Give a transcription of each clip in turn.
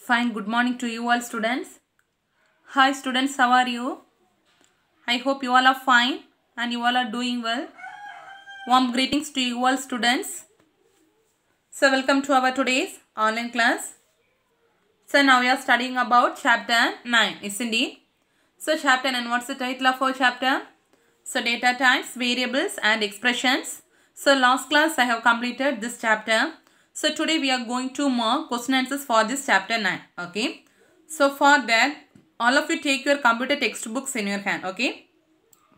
Fine, good morning to you all students. Hi students, how are you? I hope you all are fine and you all are doing well. Warm greetings to you all students. So welcome to our today's online class. So now we are studying about chapter 9, isn't it? So chapter 9, what's the title of our chapter? So data types, variables and expressions. So last class I have completed this chapter. So today we are going to mark question answers for this chapter 9. Okay. So for that, all of you take your computer textbooks in your hand. Okay.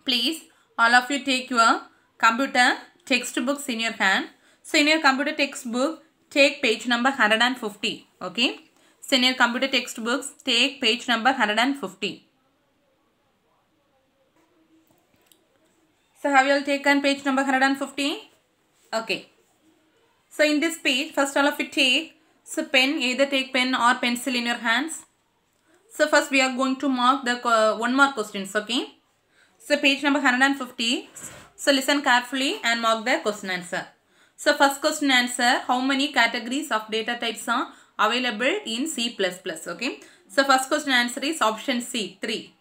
Please, all of you take your computer textbooks in your hand. So in your computer textbook, take page number 150. Okay. So in your computer textbooks, take page number 150. So have you all taken page number 150? Okay. So in this page, first all of you take pen, either take pen or pencil in your hands. So first we are going to mark the one more questions, okay. So page number 150. So listen carefully and mark the question answer. So first question answer, how many categories of data types are available in C++, okay. So first question answer is option C, 3.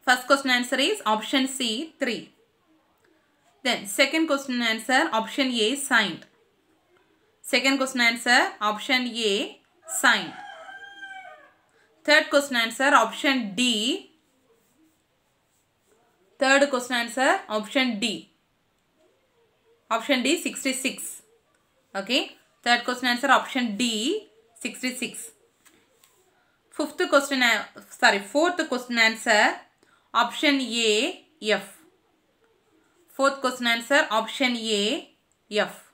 First question answer is option C, 3. Then second question answer, option A, signed. Second question answer, option A, signed. Third question answer, option D. Third question answer, option D. Option D, 66. Okay. Third question answer, option D, 66. Fourth question answer, option A, F. Fourth question answer, option A, F.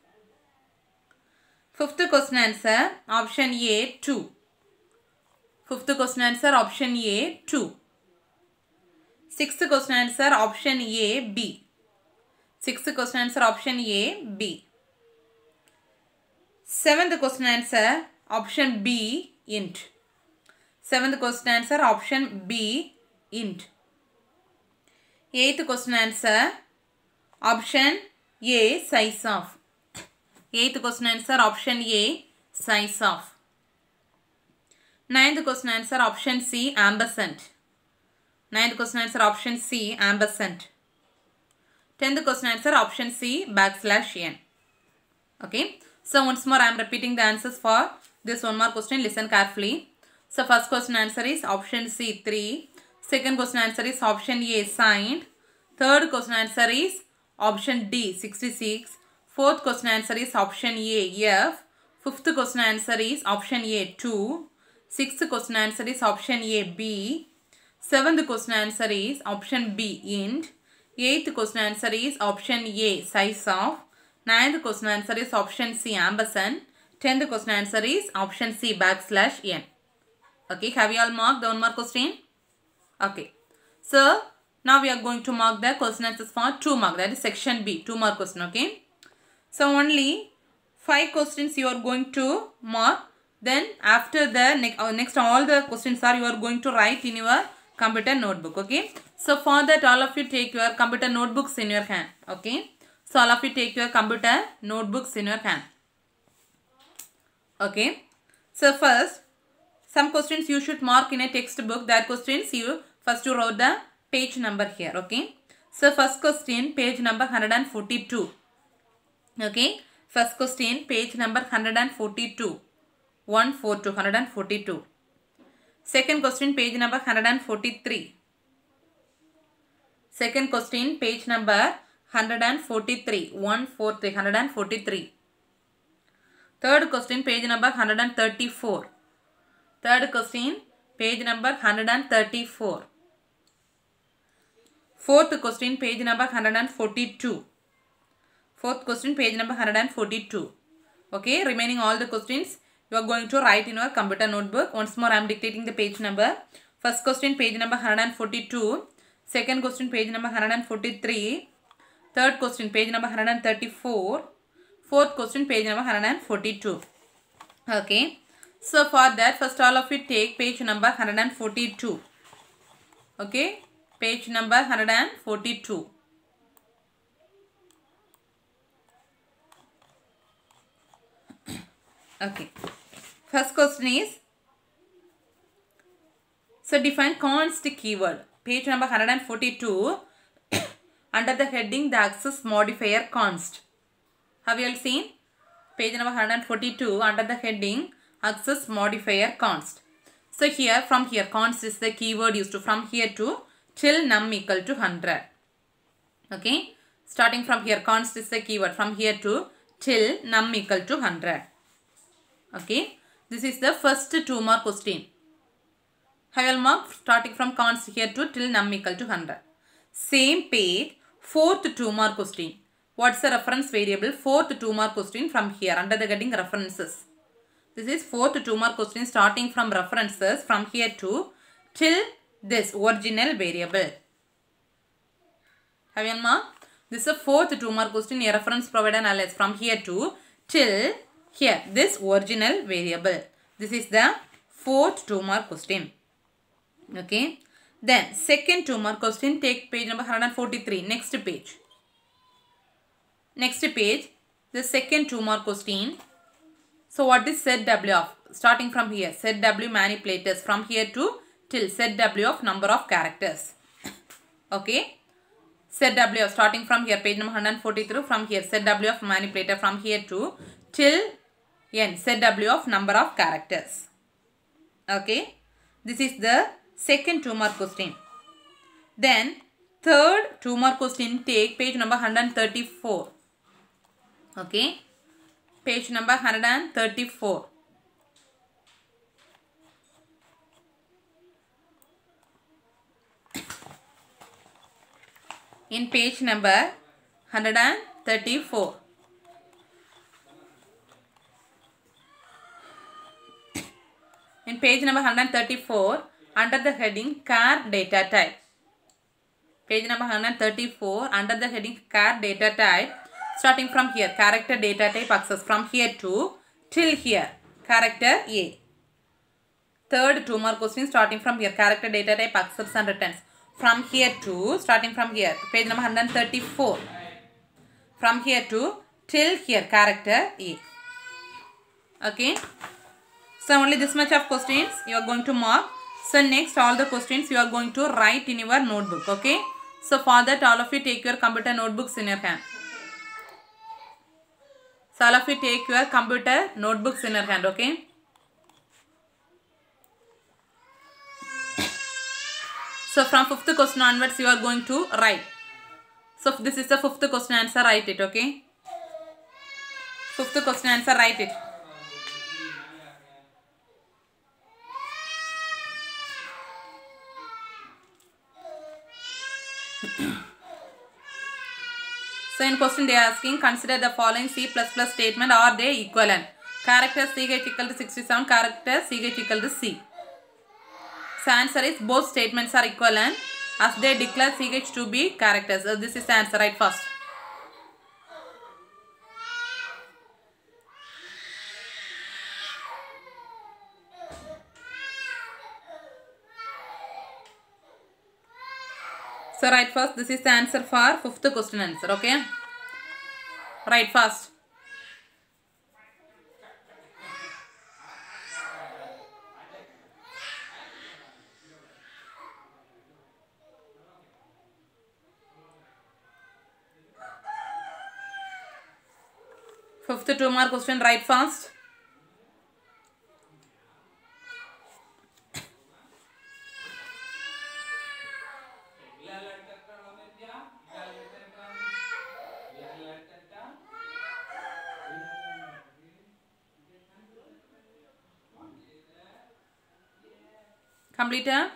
Fifth question answer, option A, 2. Fifth question answer, option A, 2. Sixth question answer, option A, B. Sixth question answer, option A, B. Seventh question answer, option B, int. Seventh question answer, option B, int. Eighth question answer, option A, size of. Eighth question answer, option A, size of. Ninth question answer, option C, ampersand. Ninth question answer, option C, ampersand. 10th question answer, option C, \n. Okay. So once more I am repeating the answers for this one more question. Listen carefully. So first question answer is option C, 3. Second question answer is option A, signed. Third question answer is option D, 66. Fourth question answer is option A, F. Fifth question answer is option A, 2. Sixth question answer is option A, B. Seventh question answer is option B, int. Eighth question answer is option A, size of. Ninth question answer is option C, ampersand. 10th question answer is option C, \n. Okay, have you all marked the one more question? Okay. So, now we are going to mark the question answers for 2 mark. That is section B, 2 mark question, okay. So, only 5 questions you are going to mark. Then, after the next all the questions are you are going to write in your computer notebook, okay. So, for that all of you take your computer notebooks in your hand, okay. So, all of you take your computer notebooks in your hand. Okay. So, first, some questions you should mark in a textbook. That questions you wrote the page number here, okay. So, first question, page number 142. Okay. First question, page number 142. 142. Second question, page number 143. Second question, page number 143. 143. Third question, page number 134. Third question, page number 134. Fourth question, page number 142. Fourth question, page number 142. Okay, remaining all the questions you are going to write in your computer notebook. Once more I am dictating the page number. First question, page number 142. Second question, page number 143. Third question, page number 134. Fourth question, page number 142. Okay. So for that, first all of you take page number 142. Okay. Page number 142. Okay. First question is, so define const keyword. Page number 142 under the heading the access modifier const. Have you all seen? Page number 142 under the heading access modifier const. So here, from here, const is the keyword used to from here to till num equal to 100. Okay. Starting from here, const is the keyword from here to till num equal to 100. Okay. This is the first 2 mark question. Have you all marked starting from const here to till num equal to 100. Same page, fourth 2 mark question. What's the reference variable? Fourth 2 mark question from here under the heading references. This is fourth 2 mark question starting from references from here to till this original variable. Have you all marked? This is a fourth 2 mark question, a reference provided alias from here to till here this original variable. This is the fourth 2 mark question. Okay. Then second 2 mark question, take page number 143. Next page. Next page, the second 2 mark question. So what is set W of? Starting from here, set W manipulators from here to till set W of number of characters. Okay. Set W of starting from here, page number 143 from here, set W of manipulator from here to till n, set W of number of characters. Okay. This is the second 2 mark question. Then third 2 mark question, take page number 134. Okay. Page number 134. In page number 134. In page number 134, under the heading char data type. Page number 134, under the heading char data type. Starting from here, character data type access from here to till here, character A. Third 2 mark question starting from here, character data type accepts and returns. From here to, starting from here, page number 134. From here to till here, character A. Okay. So only this much of questions you are going to mark. So next all the questions you are going to write in your notebook. Okay. So for that all of you take your computer notebooks in your hand. So all of you take your computer notebooks in your hand. Okay. So from fifth question onwards you are going to write. So this is the fifth question answer, write it. Okay. Fifth question answer, write it. So in question they are asking, consider the following C++ statement, are they equivalent? Character CH equal to 67, character CH equal to C. So answer is both statements are equivalent as they declare CH to be characters. So this is the answer, right first. So write first, this is the answer for fifth question answer, okay? Write first. Fifth 2 mark question, write fast. Completed.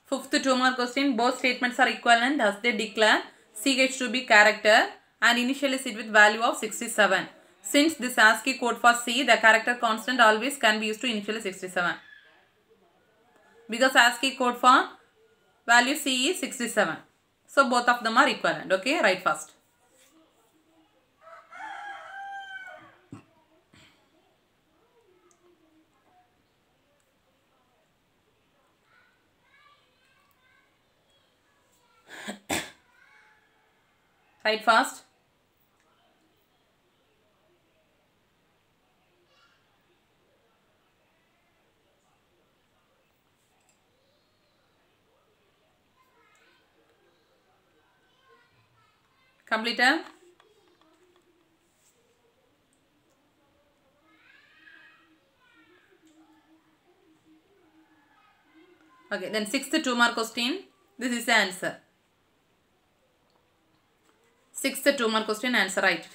Fifth 2 mark question, both statements are equivalent as they declare CH to be character and initialize it with value of 67. Since this ASCII code for C, the character constant always can be used to initialize 67. Because ASCII code for value C is 67. So both of them are equivalent. Okay, write first. Write fast. Completed? Okay, then sixth 2 mark question. This is the answer. Sixth 2 mark question answer, right?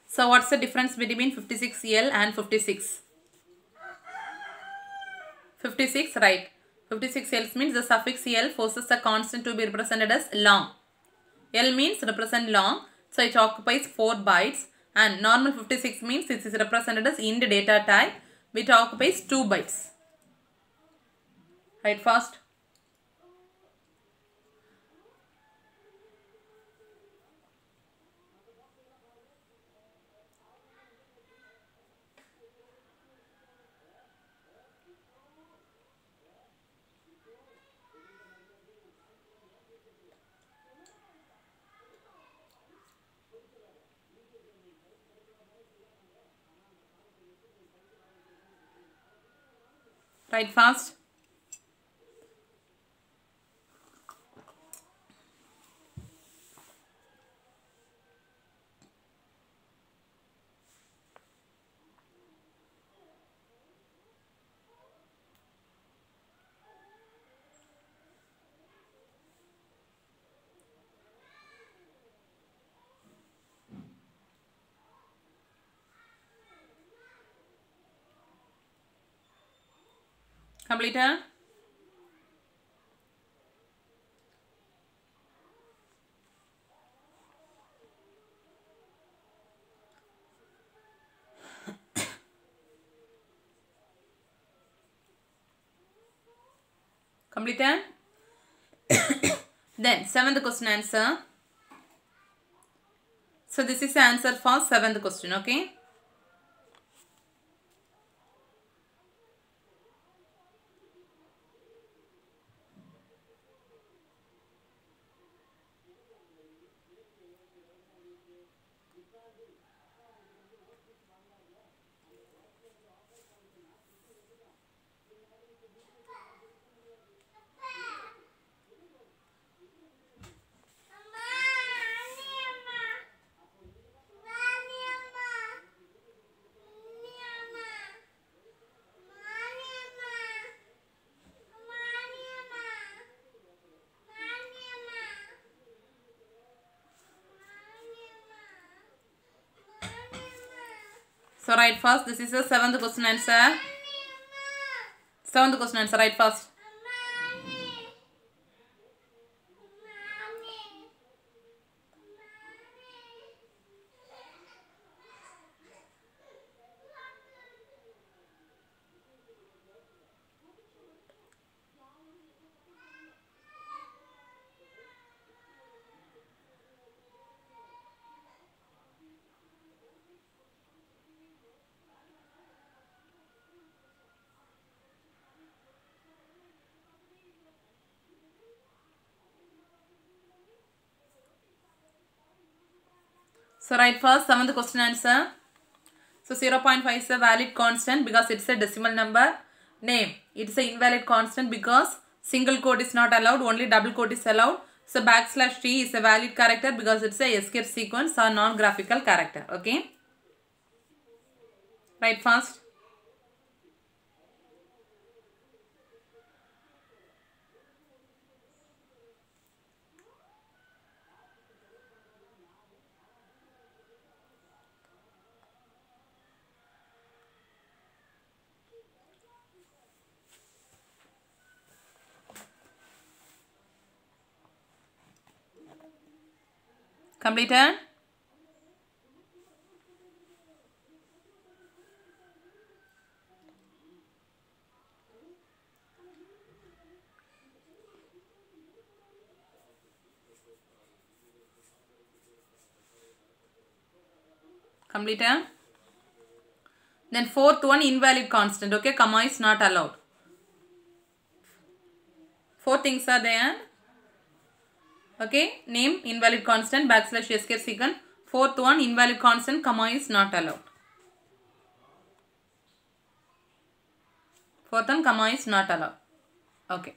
So what's the difference between 56L and 56? 56, right? 56L means the suffix L forces a constant to be represented as long. L means represent long, so it occupies 4 bytes, and normal 56 means it is represented as int data type, which occupies 2 bytes. Right, fast. Right, fast. Completed? Completed? Then 7th question answer. So this is the answer for 7th question, okay? So write first. This is the 7th question answer. 7th question answer. Write first. So write first 7th question answer. So 0.5 is a valid constant because it's a decimal number. Name. It's an invalid constant because single quote is not allowed, only double quote is allowed. So \t is a valid character because it's a escape sequence or non-graphical character. Okay. Write fast. Completed? Completed? Then 4th one invalid constant. Okay, comma is not allowed. 4 things are there. Okay, name invalid constant / escape sequence. 4th one invalid constant, comma is not allowed. 4th one comma is not allowed. Okay.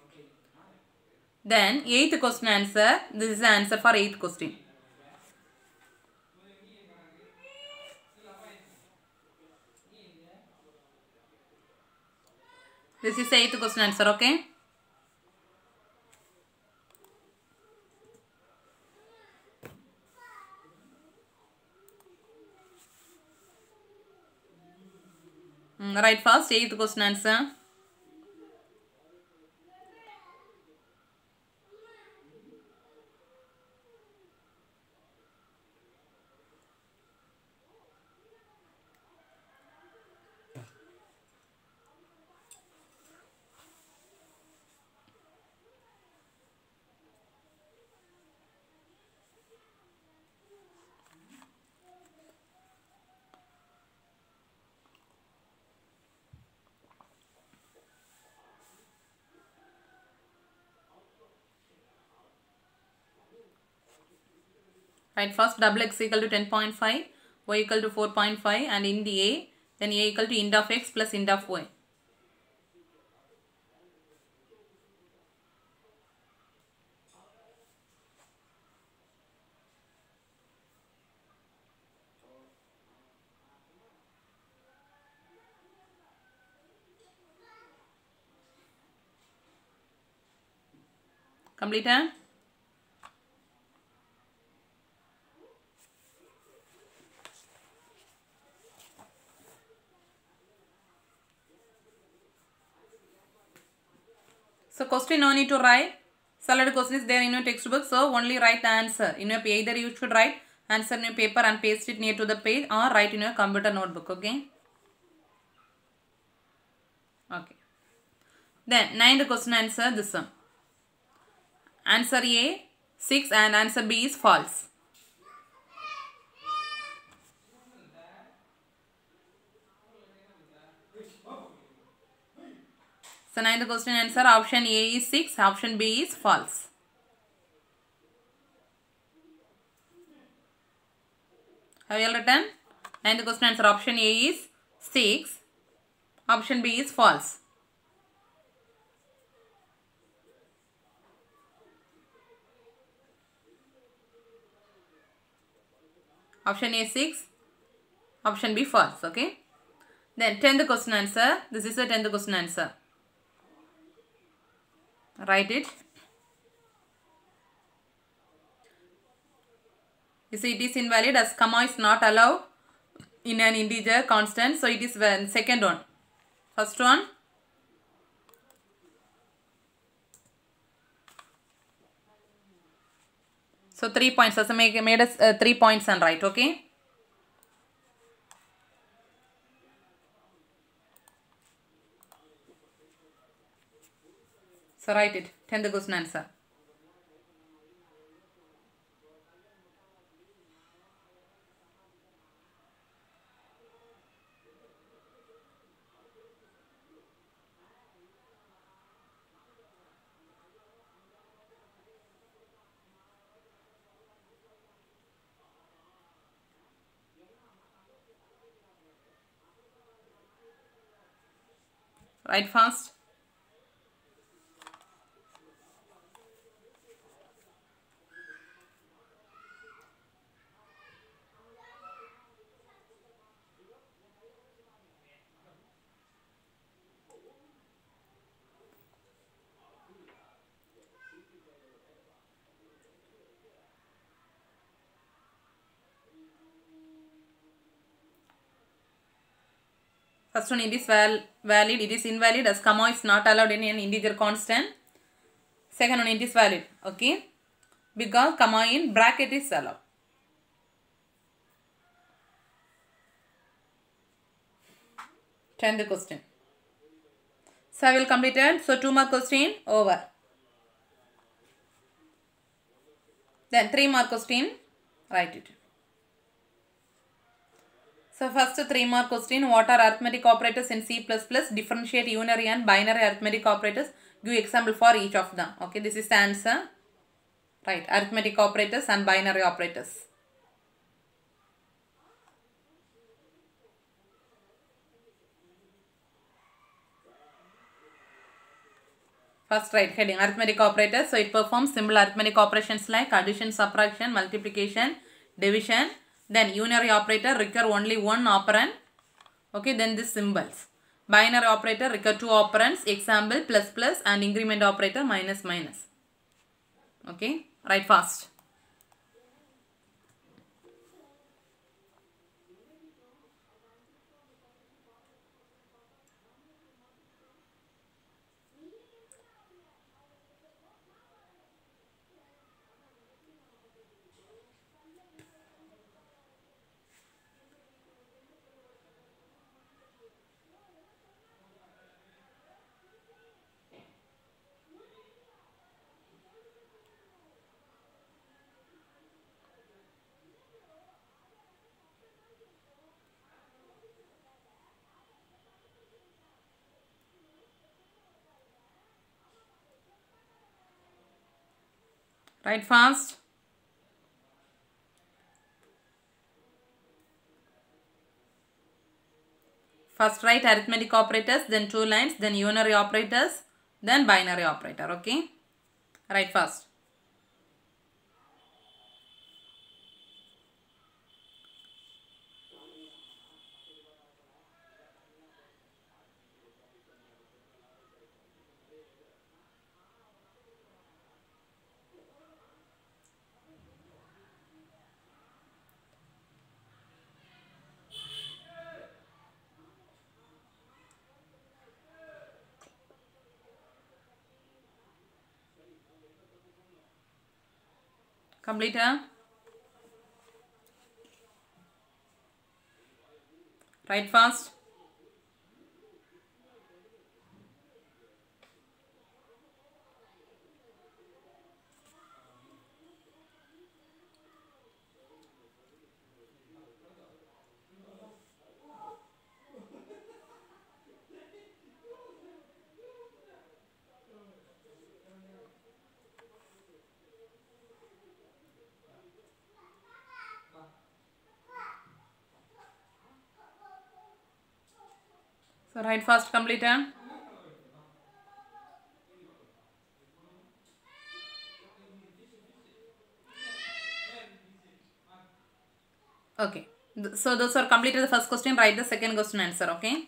Then 8th question answer. This is the answer for 8th question. This is the 8th question answer, okay? Write fast, 8th question answer. Right, first double x equal to 10.5, y equal to 4.5 and int a, then a equal to int of x plus int of y. Completed? So question no need to write. Solid question is there in your textbook. So only write the answer. In your either you should write answer in your paper and paste it near to the page or write in your computer notebook. Okay. Okay. Then 9th question answer this one. Answer A 6 and answer B is false. So 9th question answer option A is 6, option B is false. Have you all written? 9th question answer option A is 6, option B is false. Option A 6, option B false. Okay. Then 10th question answer. This is the 10th question answer. Write it. You see it is invalid as comma is not allowed in an integer constant. So it is the second one. First one. So 3 points. So made us 3 points and write. Okay. So write it. 10th question answer. Write fast. First one, it is valid, it is invalid as comma is not allowed in an integer constant. Second one, it is valid, okay, because comma in bracket is allowed. Tenth question. So I will complete it. So 2 more question over. Then 3 more question, write it. So first 3 more question, what are arithmetic operators in C++? Differentiate unary and binary arithmetic operators. Give example for each of them. Okay, this is the answer. Right, arithmetic operators and binary operators. First write heading, arithmetic operators. So it performs simple arithmetic operations like addition, subtraction, multiplication, division. Then unary operator require only one operand. Okay, then these symbols. Binary operator require two operands, example plus plus, and increment operator minus minus. Okay, write fast. Write fast. First write arithmetic operators, then two lines, then unary operators, then binary operator. Okay, write fast. Complete. Write fast. So write fast, complete. Okay. So those are completed the first question. Write the second question answer. Okay.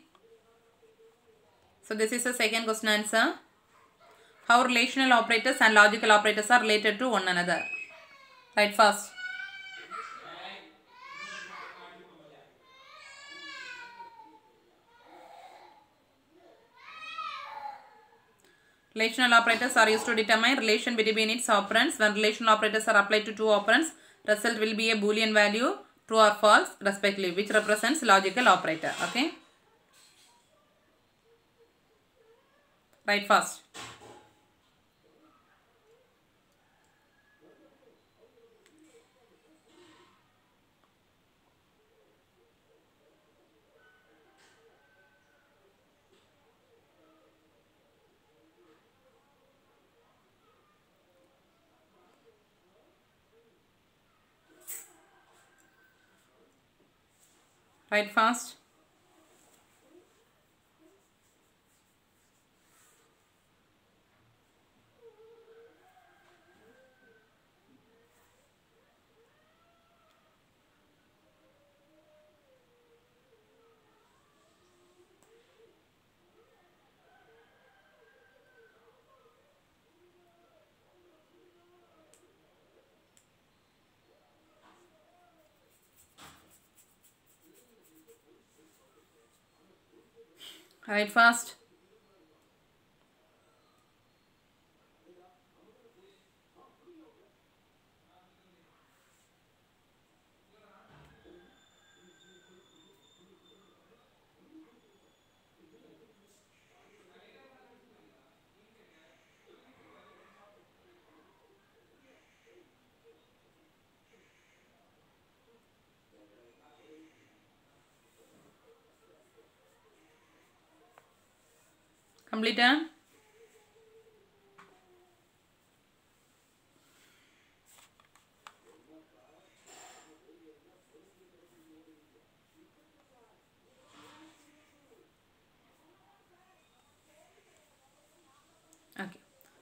So this is the second question answer. How relational operators and logical operators are related to one another. Write fast. Relational operators are used to determine relation between its operands. When relational operators are applied to two operands, result will be a Boolean value, true or false respectively, which represents logical operator. Okay. Write fast. Write fast. Write fast. Complete. Okay.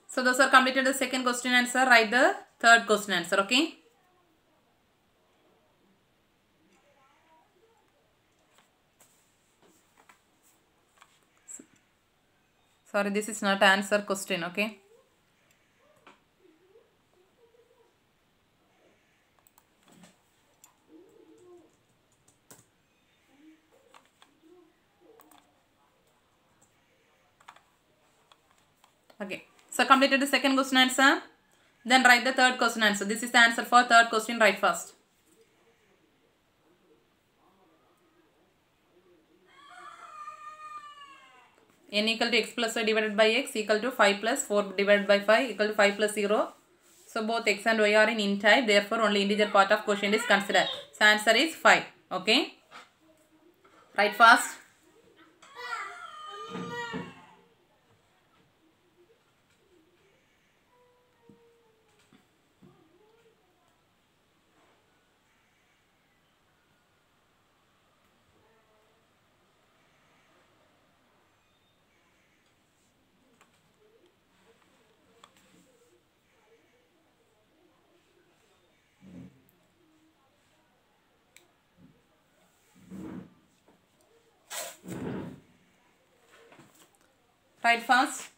So those are completed the second question answer. Write the third question answer. Okay. Sorry, this is not answer question, okay? Okay, so completed the second question answer. Then write the third question answer. This is the answer for third question. Write first. N equal to x plus y divided by x equal to 5 plus 4 divided by 5 equal to 5 plus 0. So both x and y are in int type. Therefore only integer part of quotient is considered. So answer is 5. Okay. Write fast. Write fast.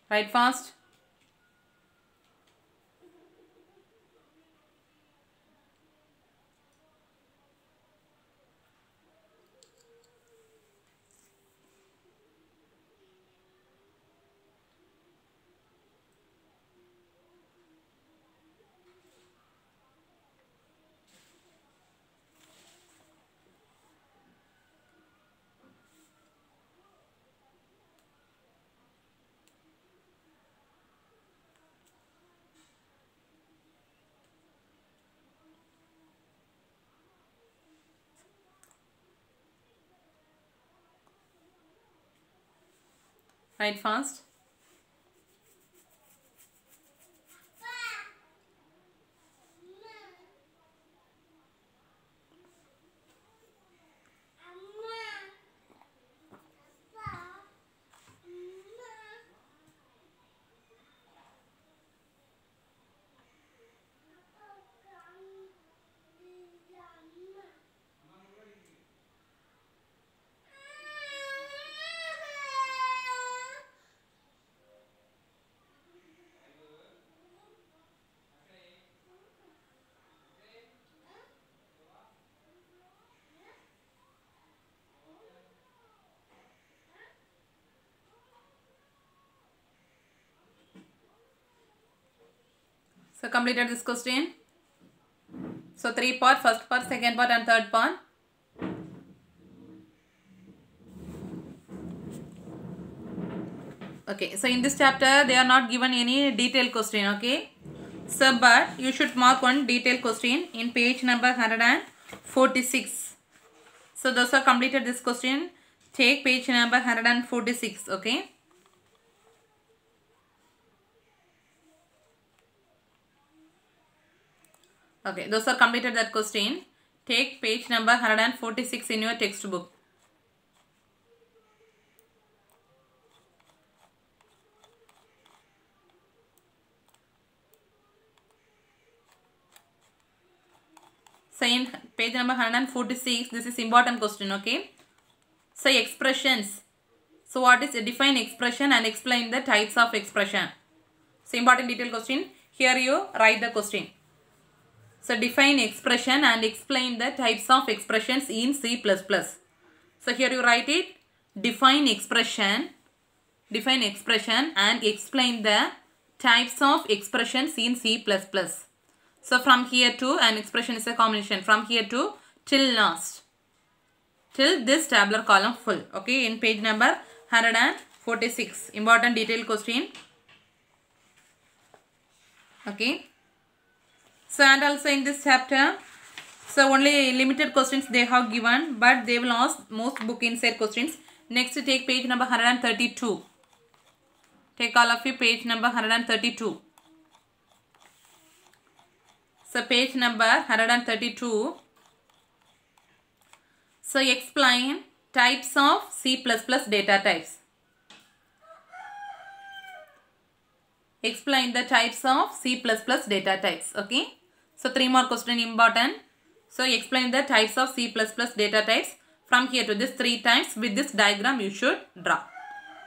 Write fast. Write fast. So completed this question. So 3 part, first part, second part and third part. Okay, so in this chapter they are not given any detailed question, okay. So but you should mark one detailed question in page number 146. So those who have completed this question, take page number 146, okay. Okay, those are completed that question. Take page number 146 in your textbook. So in page number 146, this is important question, okay. So expressions. So what is a define expression and explain the types of expression. So important detailed question. Here you write the question. So define expression and explain the types of expressions in C++. So here you write it. Define expression and explain the types of expressions in C++. So from here to, an expression is a combination from here to till last. till this tabular column full. Okay, in page number 146. Important detailed question. Okay. So and also in this chapter, so only limited questions they have given, but they will ask most book inside questions. Next, take page number 132. Take all of you page number 132. So page number 132. So explain types of C++ data types. Explain the types of C++ data types. Okay. So 3 more questions important. So explain the types of C++ data types. From here to this 3 times with this diagram you should draw.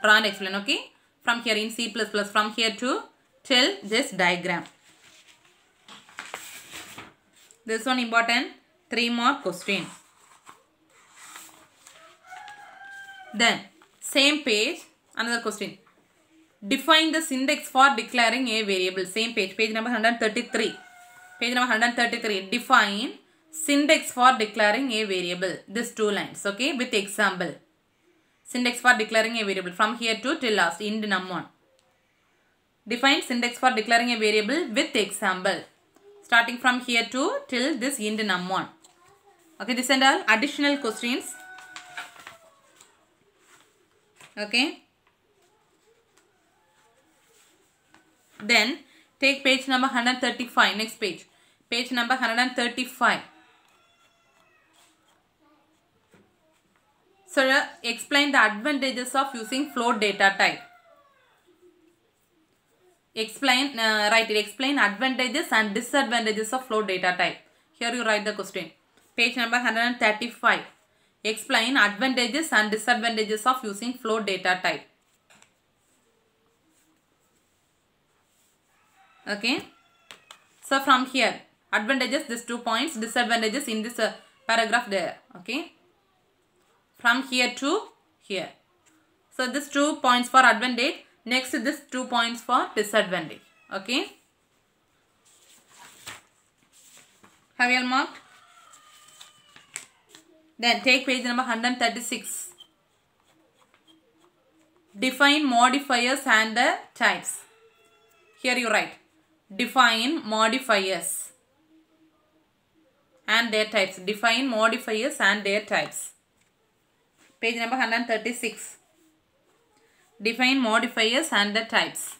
Draw and explain. Okay. From here in C++, from here to till this diagram. This one important. 3 more questions. Then same page, another question. Define the syntax for declaring a variable. Same page, page number 133. Page number 133. Define syntax for declaring a variable. This 2 lines. Okay, with example. Syntax for declaring a variable. From here to till last. Int num1. Define syntax for declaring a variable with example. Starting from here to till this int num1. Okay, this and all additional questions. Okay. Then take page number 135. Next page. Page number 135. So explain the advantages of using float data type. Explain, write it. Explain advantages and disadvantages of float data type. Here you write the question. Page number 135. Explain advantages and disadvantages of using float data type. Okay. So from here, advantages, this 2 points, disadvantages in this paragraph there. Okay. From here to here. So this 2 points for advantage. Next this 2 points for disadvantage. Okay. Have you all marked? Then take page number 136. Define modifiers and the types. Here you write. Define modifiers and their types. Define modifiers and their types. Page number 136. Define modifiers and the types.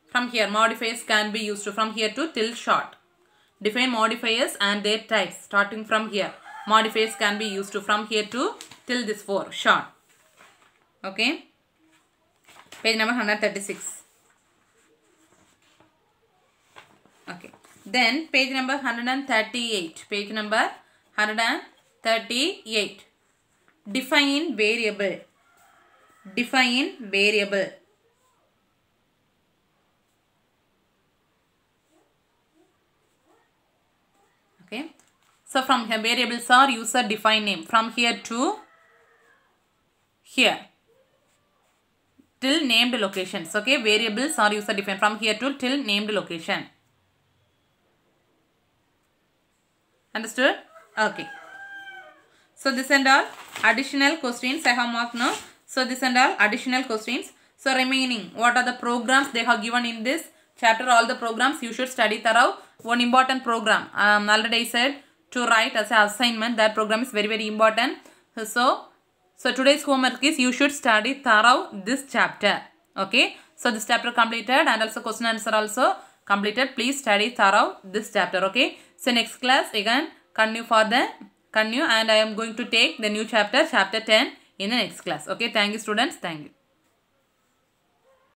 From here, modifiers can be used from here to till short. Define modifiers and their types. Starting from here. Modifiers can be used from here to till this 4 short. Okay. Page number 136. Okay. Then page number 138. Page number 138. Define variable. Define variable. Okay. So from here variables are user defined name. From here to here. Till named locations. Okay. Variables are user defined from here to till named location. Understood? Okay. So this and all additional questions I have marked now. So this and all additional questions. So remaining, what are the programs they have given in this chapter? All the programs you should study thorough. One important program, already I said to write as an assignment. That program is very, very important. So today's homework is you should study thorough this chapter. Okay. So this chapter completed and also question answer also completed. Please study thorough this chapter. Okay. So next class again continue and I am going to take the new chapter 10 in the next class. Okay. Thank you students. Thank you.